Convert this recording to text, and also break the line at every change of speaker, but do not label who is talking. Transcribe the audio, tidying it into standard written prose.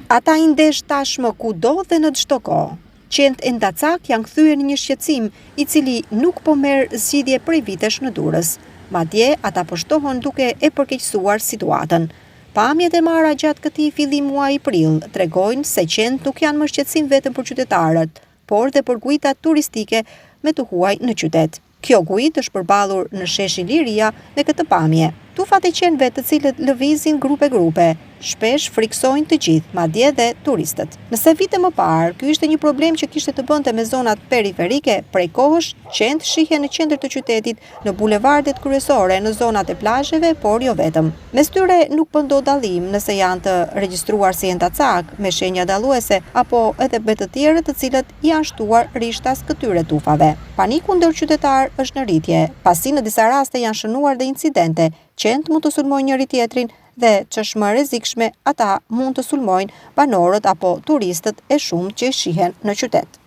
Ata i ndesh tashmë kudo dhe në çdo kohë. Qentë e Ndacak janë kthyer në një shqetësim i cili nuk po merr zgjidhje prej vitesh në Durrës. Madje ata po shtohen duke e përkeqësuar situatën. Pamjet e marra gjatë këtij fillim muaji prill tregojnë se qentë nuk janë më shqetësim vetëm për qytetarët, por dhe për gujtat turistike me të huaj në qytet. Kjo gujt është përballur në sheshin Liria me këtë pamje. Tufat e qenëve të cilët lëvizin grupe, shpesh friksojnë të gjithë, madje dhe turistët. Nëse vite më parë, ky ishte një problem që kishte të bënte me zonat periferike, prej kohësh qentë shihen në qendër të qytetit, në bulevardet kryesore, në zonat e plazheve, por jo vetëm. Mes tyre nuk po ndodh dallim nëse janë të regjistruar si Ndacak me shenja dalluese apo edhe me të tjerët të cilët janë shtuar rishtas këtyre tufave. Paniku ndër qytetar është në rritje, pasi në disa raste janë shënuar dhe incidente. Qentë mund të sulmojnë njëri tjetrin dhe ç'është më rrezikshme, ata mund të sulmojnë banorët apo turistët e shumtë që shihen në qytet.